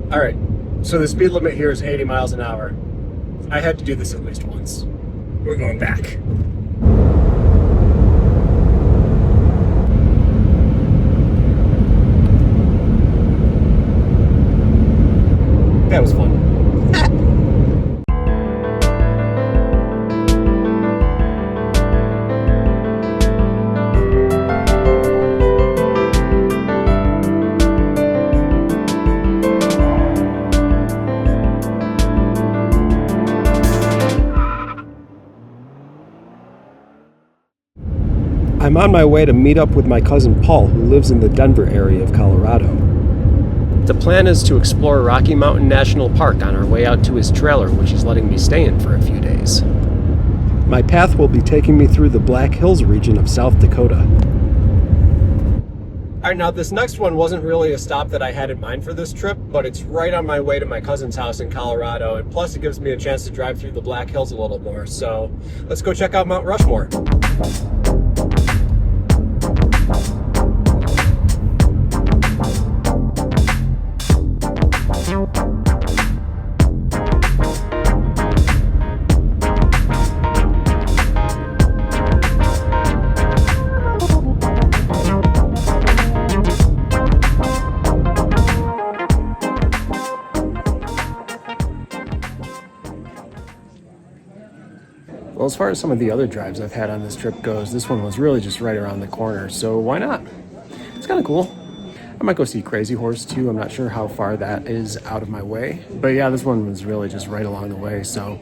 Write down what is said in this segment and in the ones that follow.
All right, so the speed limit here is 80 miles an hour. I had to do this at least once. We're going back. That was fun. I'm on my way to meet up with my cousin Paul, who lives in the Denver area of Colorado. The plan is to explore Rocky Mountain National Park on our way out to his trailer, which he's letting me stay in for a few days. My path will be taking me through the Black Hills region of South Dakota. All right, now this next one wasn't really a stop that I had in mind for this trip, but it's right on my way to my cousin's house in Colorado, and plus it gives me a chance to drive through the Black Hills a little more. So let's go check out Mount Rushmore. Well, as far as some of the other drives I've had on this trip goes, this one was really just right around the corner, so why not? It's kind of cool. I might go see Crazy Horse too. I'm not sure how far that is out of my way. But yeah, this one was really just right along the way, so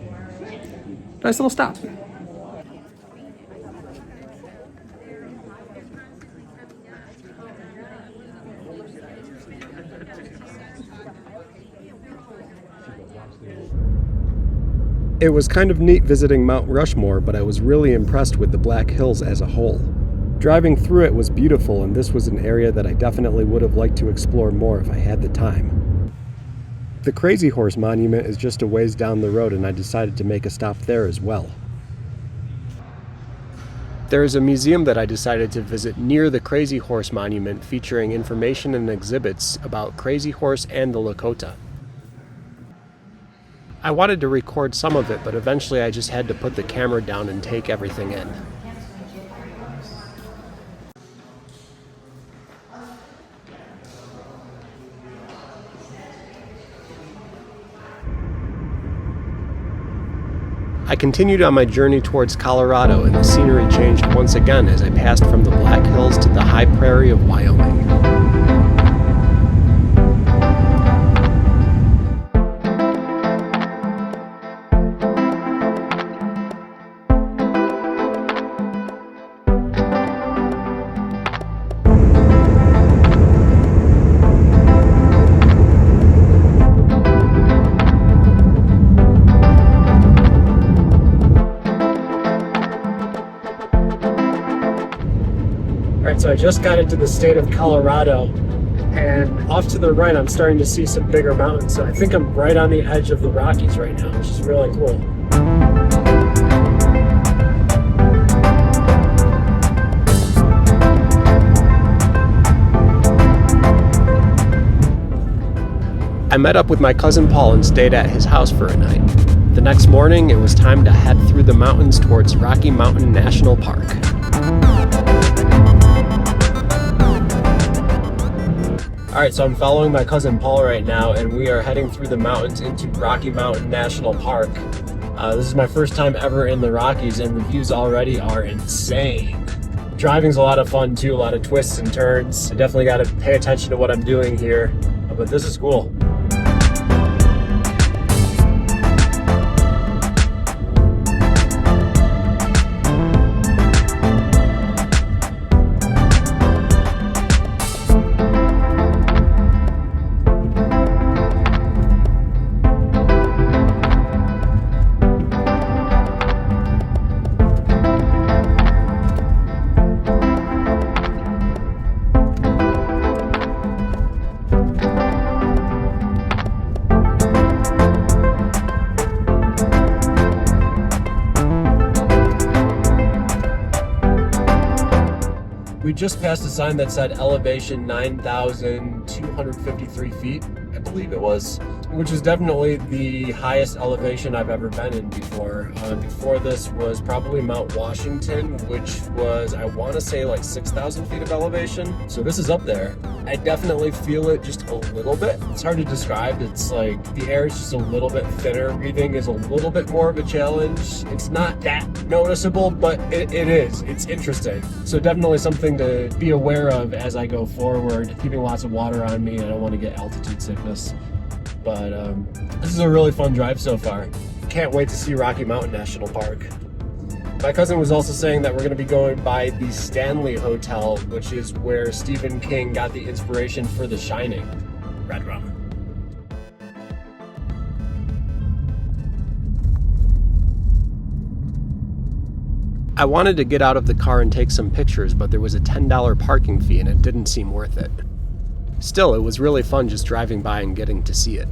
nice little stop. It was kind of neat visiting Mount Rushmore, but I was really impressed with the Black Hills as a whole. Driving through it was beautiful, and this was an area that I definitely would have liked to explore more if I had the time. The Crazy Horse Monument is just a ways down the road, and I decided to make a stop there as well. There is a museum that I decided to visit near the Crazy Horse Monument, featuring information and exhibits about Crazy Horse and the Lakota. I wanted to record some of it, but eventually I just had to put the camera down and take everything in. I continued on my journey towards Colorado, and the scenery changed once again as I passed from the Black Hills to the high prairie of Wyoming. Alright, so I just got into the state of Colorado, and off to the right I'm starting to see some bigger mountains, so I think I'm right on the edge of the Rockies right now, which is really cool. I met up with my cousin Paul and stayed at his house for a night. The next morning, it was time to head through the mountains towards Rocky Mountain National Park. Alright, so I'm following my cousin Paul right now, and we are heading through the mountains into Rocky Mountain National Park. This is my first time ever in the Rockies, and the views already are insane. Driving's a lot of fun too, a lot of twists and turns. I definitely got to pay attention to what I'm doing here, but this is cool. We just passed a sign that said elevation 9,253 feet. I believe it was, which was definitely the highest elevation I've ever been in before. Before this was probably Mount Washington, which was, I want to say, like 6,000 feet of elevation. So this is up there. I definitely feel it just a little bit. It's hard to describe. It's like the air is just a little bit thinner. Breathing is a little bit more of a challenge. It's not that noticeable, but it is. It's interesting. So definitely something to be aware of as I go forward, keeping lots of water on me. I don't want to get altitude sickness. But this is a really fun drive so far. Can't wait to see Rocky Mountain National Park. My cousin was also saying that we're going to be going by the Stanley Hotel, which is where Stephen King got the inspiration for The Shining. Red rum. I wanted to get out of the car and take some pictures, but there was a $10 parking fee and it didn't seem worth it. Still, it was really fun just driving by and getting to see it.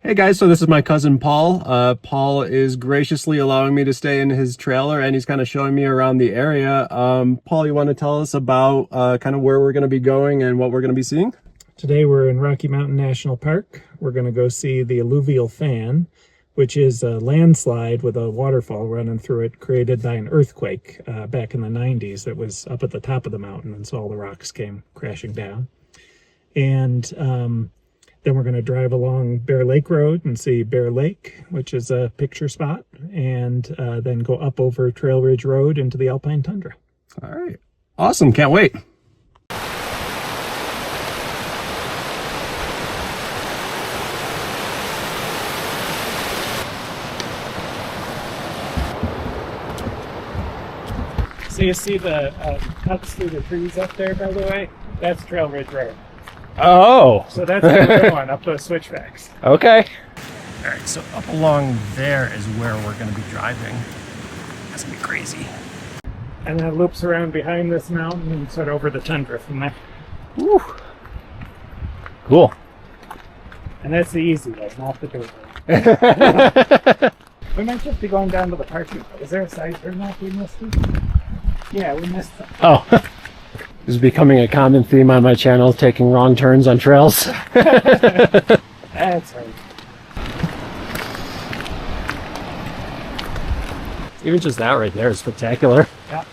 Hey guys, so this is my cousin Paul. Paul is graciously allowing me to stay in his trailer and he's kind of showing me around the area. Paul, you want to tell us about kind of where we're going to be going and what we're going to be seeing? Today we're in Rocky Mountain National Park. We're going to go see the alluvial fan, which is a landslide with a waterfall running through it created by an earthquake back in the 90s that was up at the top of the mountain, and so all the rocks came crashing down. And then we're going to drive along Bear Lake Road and see Bear Lake, which is a picture spot, and then go up over Trail Ridge Road into the Alpine Tundra. All right. Awesome. Can't wait. So you see the cuts through the trees up there, by the way? That's Trail Ridge Road. Oh. So that's where we're going, up those switchbacks. Okay. All right, so up along there is where we're going to be driving. That's going to be crazy. And then it loops around behind this mountain and sort of over the tundra from there. Woo. Cool. And that's the easy way, not the dirt way. We might just be going down to the parking lot. Is there a side turn off we missed? Yeah, we missed it. Oh. This is becoming a common theme on my channel, taking wrong turns on trails. That's right. Even just that right there is spectacular. Yeah.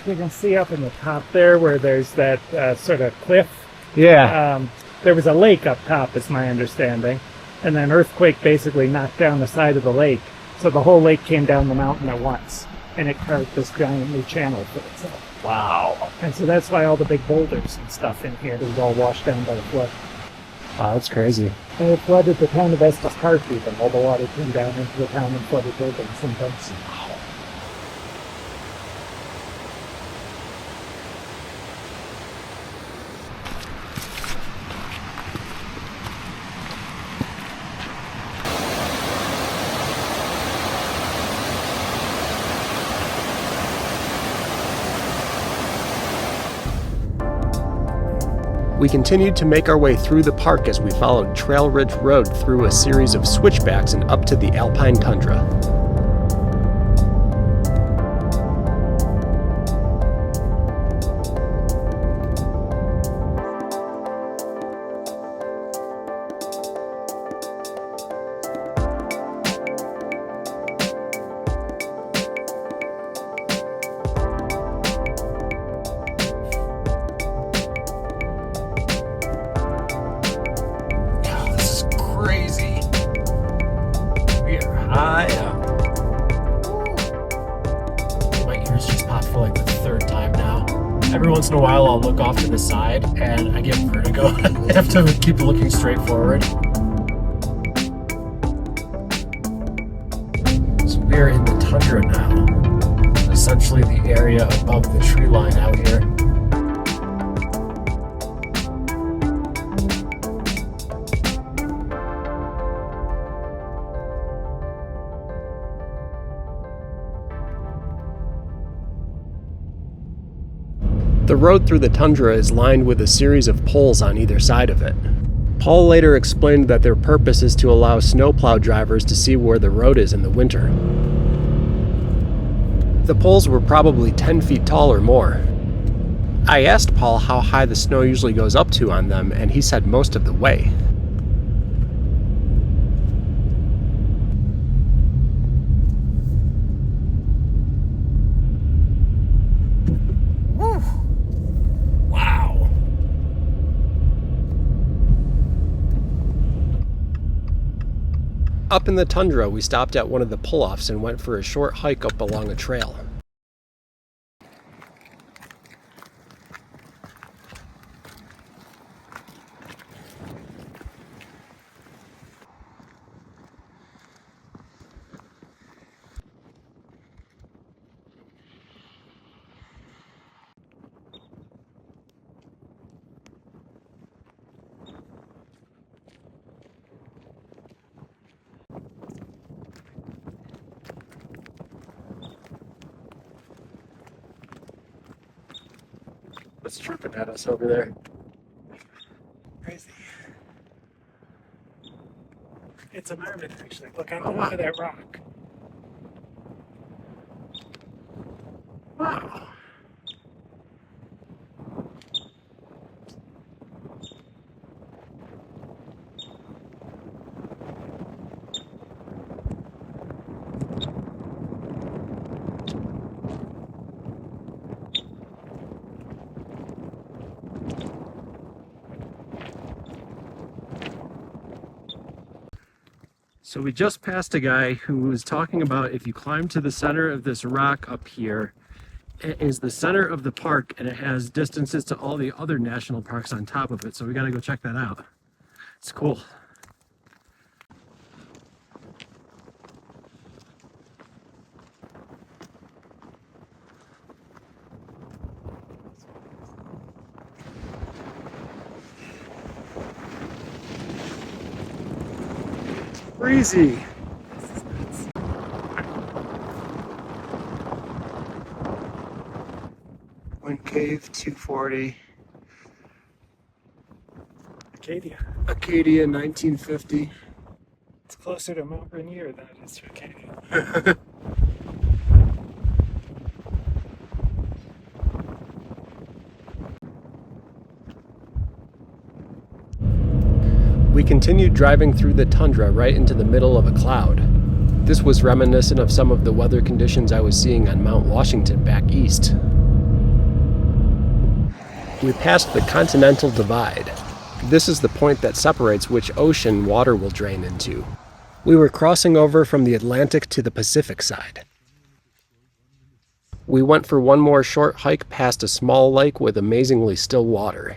You can see up in the top there where there's that sort of cliff. Yeah. There was a lake up top, is my understanding. And then earthquake basically knocked down the side of the lake. So the whole lake came down the mountain at once. And it carved this giant new channel for itself. Wow. And so that's why all the big boulders and stuff in here was all washed down by the flood. Wow, that's crazy. And it flooded the town of Estes Park even. All the water came down into the town and flooded buildings sometimes. We continued to make our way through the park as we followed Trail Ridge Road through a series of switchbacks and up to the Alpine Tundra. high up. My ears just popped for like the third time now. Every once in a while I'll look off to the side and I get vertigo. I have to keep looking straight forward. So we're in the tundra now. The essentially the area above the tree line out here. The road through the tundra is lined with a series of poles on either side of it. Paul later explained that their purpose is to allow snowplow drivers to see where the road is in the winter. The poles were probably 10 feet tall or more. I asked Paul how high the snow usually goes up to on them, and he said most of the way. Wow. Up in the tundra, we stopped at one of the pull-offs and went for a short hike up along a trail. What's chirping at us over there? Crazy. It's a marmot, actually. Look on top of that rock. Wow. So we just passed a guy who was talking about if you climb to the center of this rock up here, it is the center of the park and it has distances to all the other national parks on top of it. So we got to go check that out. It's cool. Breezy. Wind Cave 240. Acadia. Acadia 1950. It's closer to Mount Rainier than it is to Acadia. We continued driving through the tundra right into the middle of a cloud. This was reminiscent of some of the weather conditions I was seeing on Mount Washington back east. We passed the Continental Divide. This is the point that separates which ocean water will drain into. We were crossing over from the Atlantic to the Pacific side. We went for one more short hike past a small lake with amazingly still water.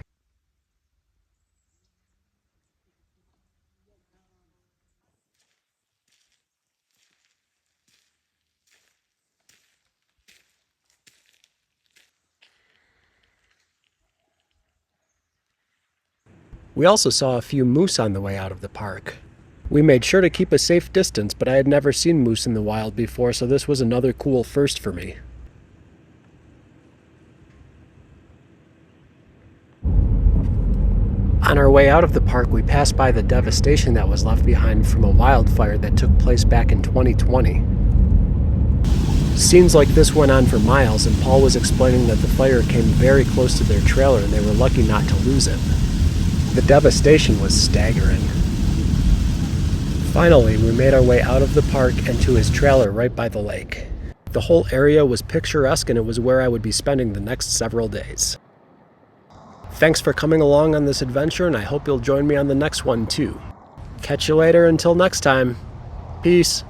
We also saw a few moose on the way out of the park. We made sure to keep a safe distance, but I had never seen moose in the wild before, so this was another cool first for me. On our way out of the park, we passed by the devastation that was left behind from a wildfire that took place back in 2020. Scenes like this went on for miles, and Paul was explaining that the fire came very close to their trailer and they were lucky not to lose it. The devastation was staggering. Finally, we made our way out of the park and to his trailer right by the lake. The whole area was picturesque and it was where I would be spending the next several days. Thanks for coming along on this adventure, and I hope you'll join me on the next one too. Catch you later. Until next time. Peace.